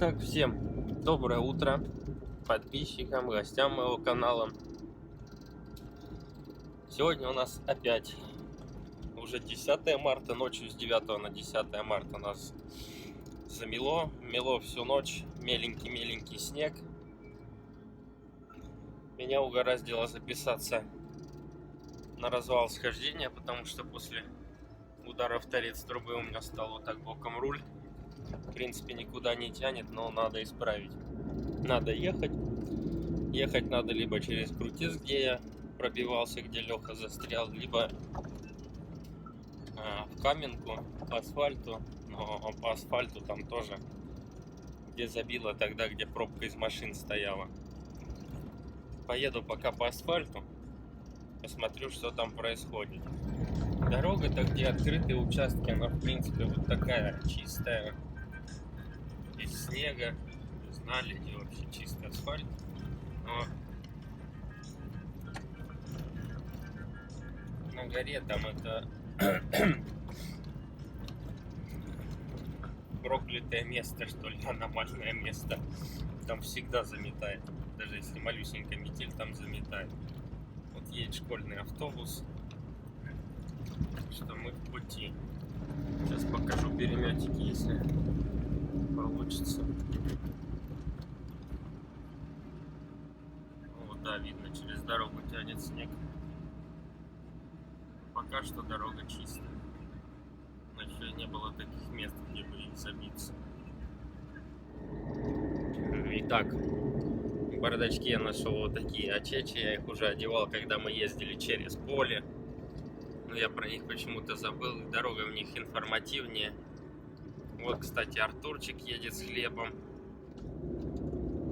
Итак, всем доброе утро подписчикам, гостям моего канала. Сегодня у нас опять уже 10 марта, ночью с 9 на 10 марта нас замело. Мело всю ночь, меленький снег. Меня угораздило записаться на развал схождения, потому что после удара в торец трубы у меня стал вот так боком руль. В принципе, никуда не тянет, но надо исправить. Надо ехать. Ехать надо либо через Крутец, где я пробивался, где Леха застрял, либо в Каменку по асфальту. Но по асфальту там тоже, где забило тогда, где пробка из машин стояла. Поеду пока по асфальту, посмотрю, что там происходит. Дорога-то, где открытые участки, она в принципе вот такая чистая, без снега, без наледи, вообще чистый асфальт. Но на горе там это проклятое место, что ли, аномальное место. Там всегда заметает. Даже если малюсенькая метель, там заметает. Вот едет школьный автобус, что мы в пути. Сейчас покажу переметики, если получится. Вот, да, видно, через дорогу тянет снег. Пока что дорога чистая. Но еще не было таких мест, где бы их забиться. Итак, бардачки я нашел вот такие очечи. Я их уже одевал, когда мы ездили через поле. Но я про них почему-то забыл. Дорога в них информативнее. Вот, кстати, Артурчик едет с хлебом.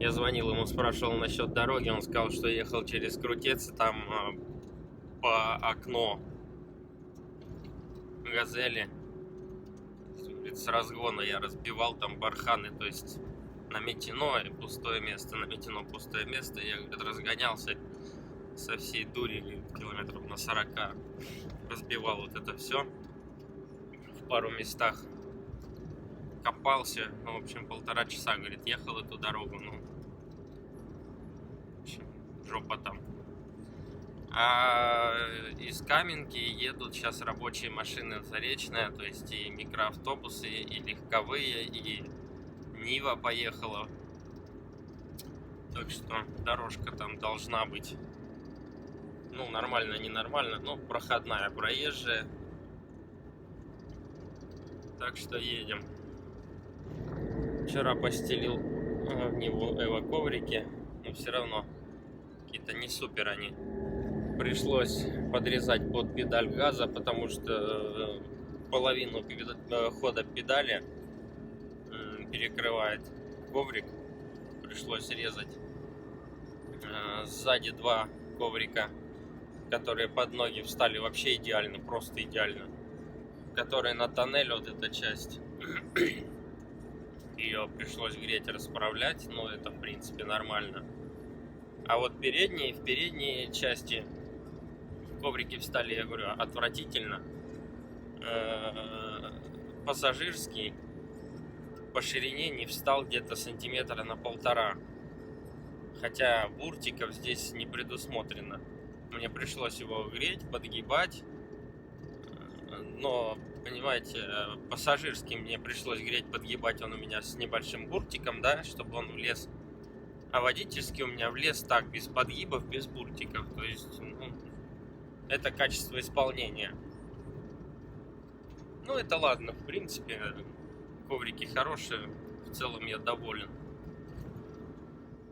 Я звонил ему, спрашивал насчет дороги. Он сказал, что ехал через Крутец. Там по окно Газели с разгона я разбивал там барханы. То есть наметено и пустое место. Наметено пустое место. Я, говорит, разгонялся со всей дури километров на 40. Разбивал вот это все в пару местах. Копался, ну, в общем, 1,5 часа, говорит, ехал эту дорогу, ну, в общем, жопа там. А из Каменки едут сейчас рабочие машины Заречная, то есть и микроавтобусы, и легковые, и Нива поехала. Так что дорожка там должна быть, ну, нормально, ненормально, но проходная, проезжая. Так что едем. Вчера постелил в него эво-коврики, но все равно какие-то не супер они. Пришлось подрезать под педаль газа, потому что половину хода педали перекрывает коврик. Пришлось резать. Сзади 2 коврика, которые под ноги встали вообще идеально, просто идеально. Которые на тоннель, вот эта часть. Ее пришлось греть, расправлять, но это в принципе нормально. А вот в передней части коврики встали, я говорю, отвратительно. Пассажирский по ширине не встал где-то 1,5 сантиметра. Хотя буртиков здесь не предусмотрено. Мне пришлось его греть, подгибать. Но, понимаете, пассажирский мне пришлось греть, подгибать, он у меня с небольшим буртиком, да, чтобы он влез. А водительский у меня влез так, без подгибов, без буртиков. То есть, ну, это качество исполнения. Ну, это ладно, в принципе, коврики хорошие, в целом я доволен.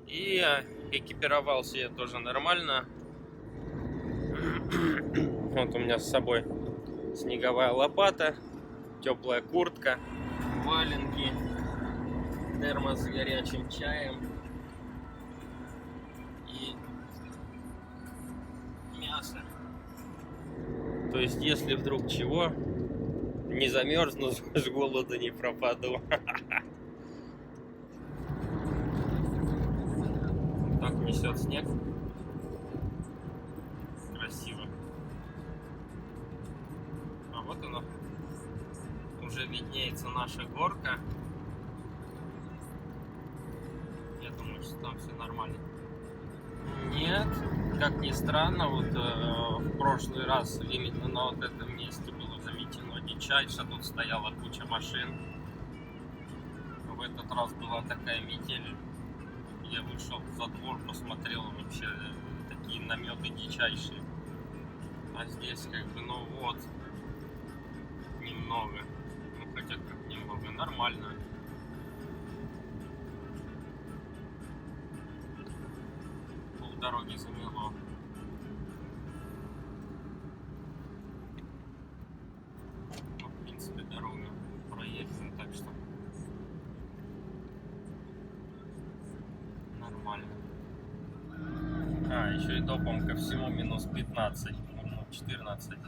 И экипировался я тоже нормально. Вот у меня с собой снеговая лопата, теплая куртка, валенки, термос с горячим чаем и мясо. То есть, если вдруг чего, не замерзну, с голоду не пропаду. Так несет снег. Красиво. А вот оно. Уже виднеется наша горка. что там все нормально. Нет, как ни странно, вот в прошлый раз именно на вот этом месте было заметено дичайше, тут стояла куча машин. В этот раз была такая метель. Я вышел за двор, посмотрел, вообще такие наметы дичайшие. А здесь как бы, ну вот, немного. Ну хотя как немного, нормально. Полдороги замело. Ну, в принципе, дорога проехана, так что нормально. А, еще и топом ко всему минус 15, ну 14.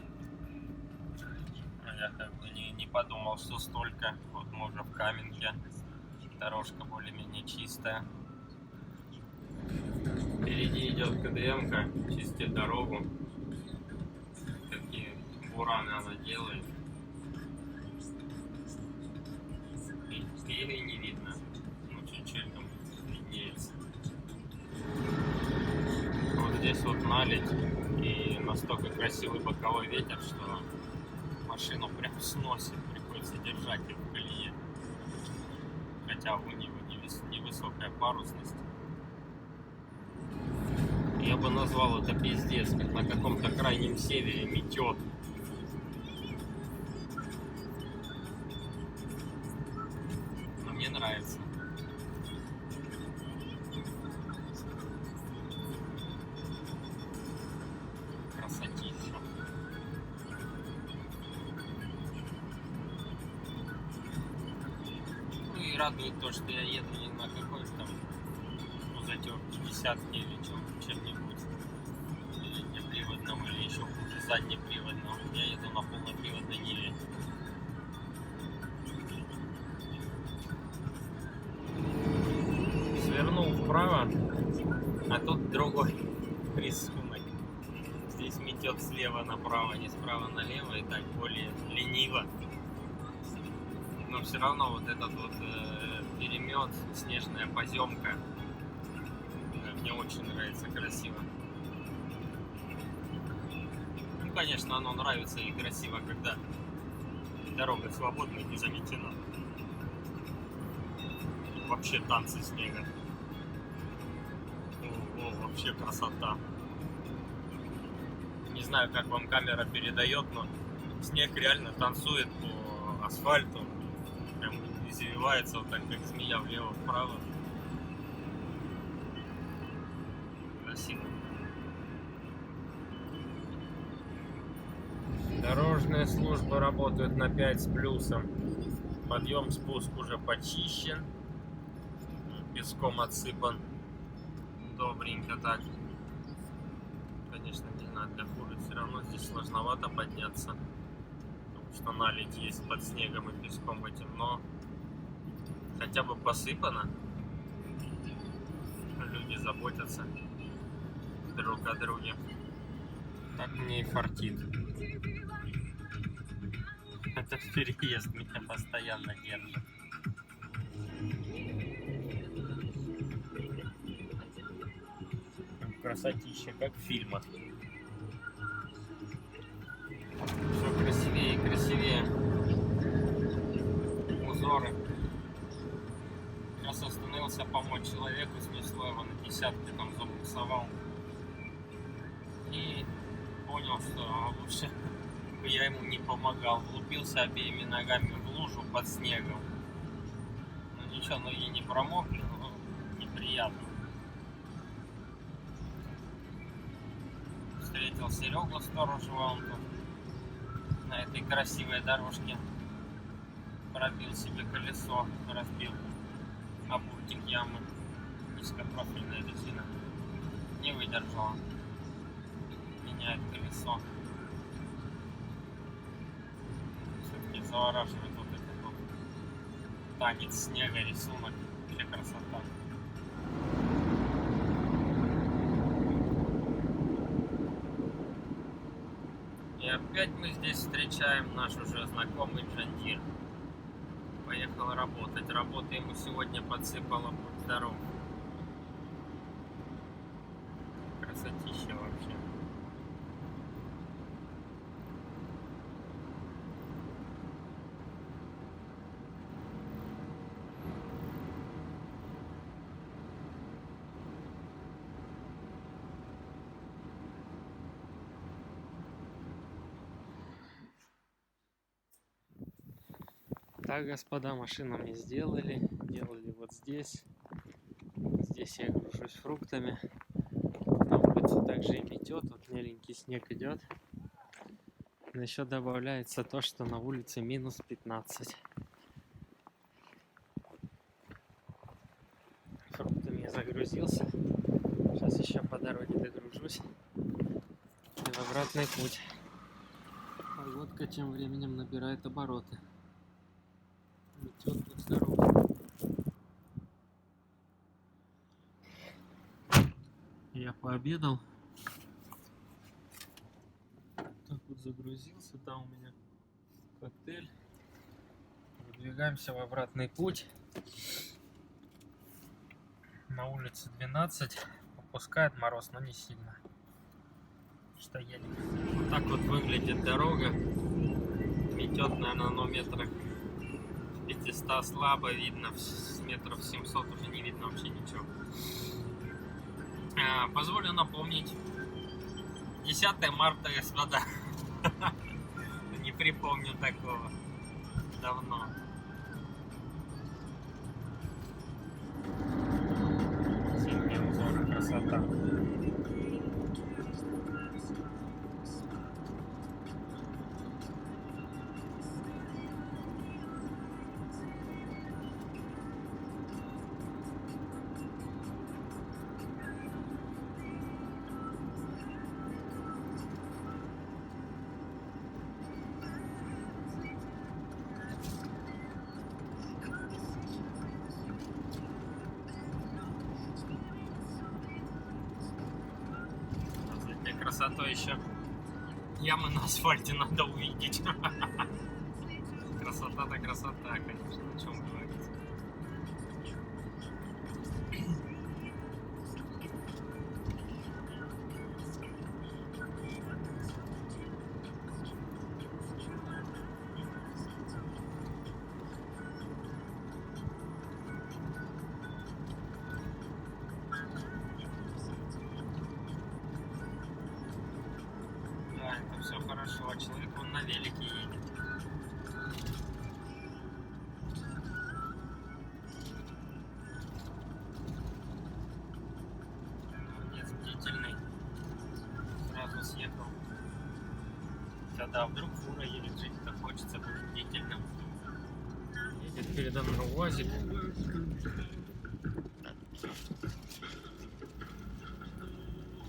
Я как бы не подумал, что столько. Вот мы уже в Каменке. Дорожка более-менее чистая. Впереди идет КДМ-ка, чистит дорогу. Такие бураны она делает. И впереди не видно. Ну чуть-чуть там виднеется. Вот здесь вот наледь и настолько красивый боковой ветер, что машину прям сносит, приходится держать ее в колее. Хотя у него невысокая парусность. Я бы назвал это пиздец, как на каком-то крайнем севере метет. Но мне нравится. Красотища. Ну и радует то, что я еду не на какой-то там затерки десятки или чем-нибудь. Или неприводном, или еще хуже заднеприводном. Я еду на полноприводной Ниве. Свернул вправо, а тут другой рисунок. Здесь метет слева направо, не справа налево, и так более лениво. Но все равно вот этот вот перемет, снежная поземка, мне очень нравится, красиво. Ну, конечно, оно нравится и красиво, когда дорога свободная, не заметена. Вообще танцы снега. О, вообще красота. Не знаю, как вам камера передает, но снег реально танцует по асфальту. Прям извивается вот так, как змея, влево-вправо. Красиво. Дорожные службы работают на 5 с плюсом. Подъем-спуск уже почищен. Песком отсыпан. Добренько так. Конечно, не знаю, для фуры все равно здесь сложновато подняться. Потому что наледь есть под снегом и песком этим, но хотя бы посыпано. Люди заботятся друг о друге. Так мне и фартит. Этот переезд меня постоянно держит. Красотища, как в фильмах. Все красивее и красивее. Узоры. Сейчас остановился помочь человеку, снесло его на десятки, там забуксовал. И понял, что лучше бы я ему не помогал. Влупился обеими ногами в лужу под снегом. Ну ничего, ноги не промокли, но неприятно. Встретил Серегу, сторожевого, он тут на этой красивой дорожке пробил себе колесо, разбил обуртик ямы. Низкопрофильная резина не выдержала, меняет колесо. Все-таки завораживает вот этот вот танец снега, рисунок, вообще красота. И опять мы здесь встречаем наш уже знакомый John Deere. Поехал работать. Работа ему сегодня подсыпала, будь здоров. красотища вообще. Так, господа, машину мне сделали. Делали вот здесь. Здесь я гружусь фруктами. На улице также и метет. Вот меленький снег идет. Но еще добавляется то, что на улице минус 15. Фруктами я загрузился. Сейчас еще по дороге догружусь. И в обратный путь. Погодка тем временем набирает обороты. Метет, будь здоров. Я пообедал. Так вот загрузился. Там у меня коктейль. Выдвигаемся в обратный путь. На улице 12. Попускает мороз, но не сильно. Что едем. Вот так вот выглядит дорога. Метет, наверное, но метрах 500 слабо видно. С метров 700 уже не видно вообще ничего. Позволю напомнить. 10 марта, господа. Не припомню такого. Давно. Зимние узоры, красота. Красота еще. Ямы на асфальте надо увидеть. Красота-то красота, конечно, о чем говорить. Все хорошо, а человек он на велике едет. Молодец, бдительный. Сразу съехал. Когда вдруг фура едет, жить-то хочется быть бдительным. Едет передо мной УАЗик.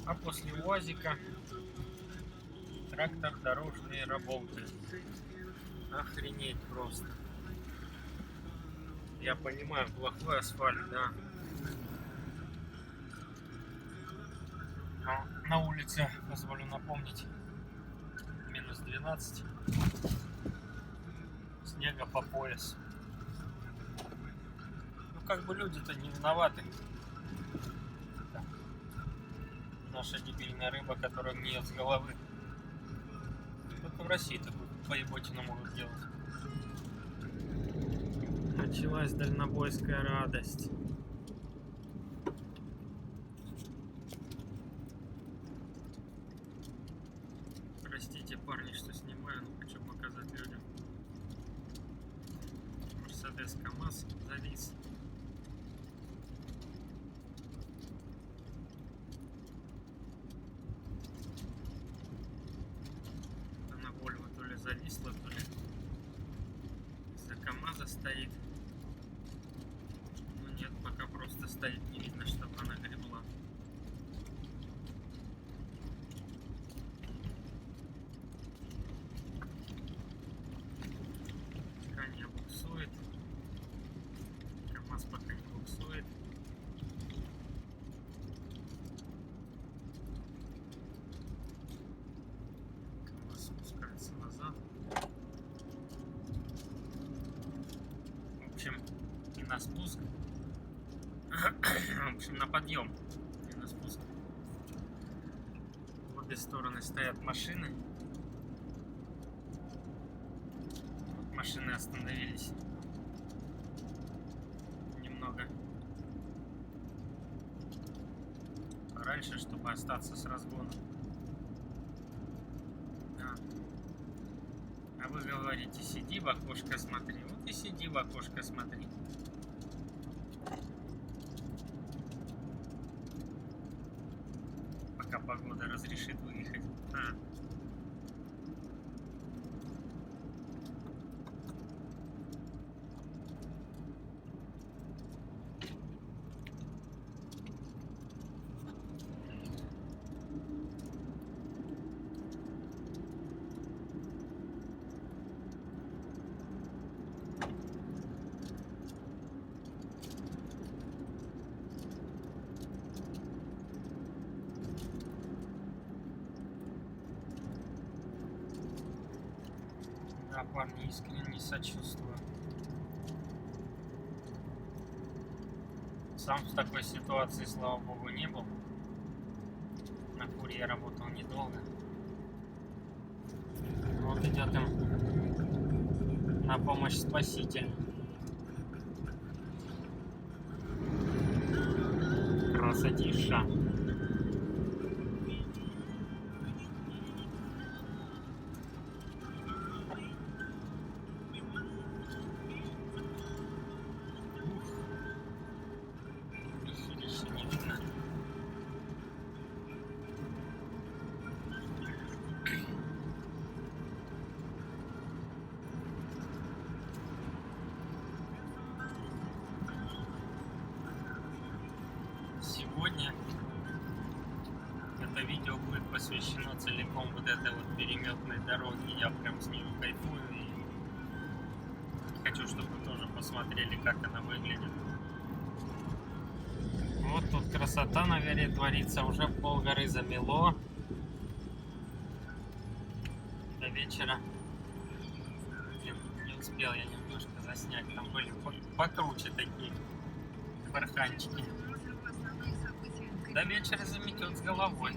А после УАЗика трактор дорожные работы. Охренеть просто. Я понимаю, плохой асфальт, да. Но на улице, позволю напомнить, минус 12. Снега по пояс. Ну как бы люди-то не виноваты. Да. Наша дебильная рыба, которая гниет с головы. Только в России такую поеботину могут делать. Началась дальнобойская радость. Простите, парни, что снимаю, но хочу показать людям. Мерседес КамАЗ завис. Она Вольво то ли зависла, то ли из-за КамАЗа стоит. Ну нет, пока просто стоит, не видно, чтобы она гребла. Пока не буксует. КамАЗ пока не буксует. КамАЗ спускается назад. В общем, и на спуск. В общем, на подъем и на спуск обе стороны стоят машины. Машины остановились немного раньше, чтобы остаться с разгоном. А вы говорите, сиди в окошко смотри. Вот и сиди в окошко смотри. Пока погода разрешит выехать. Да, парни, искренне сочувствую. Сам в такой ситуации, слава богу, не был. На куре я работал недолго. Вот идет им на помощь спаситель. Красотища. Сегодня это видео будет посвящено целиком вот этой вот переметной дороге. Я прям с нее кайфую и хочу, чтобы вы тоже посмотрели, как она выглядит. Вот тут красота на горе творится, уже полгоры замело. До вечера не успел я немножко заснять, там были покруче такие барханчики. До вечера заметет с головой.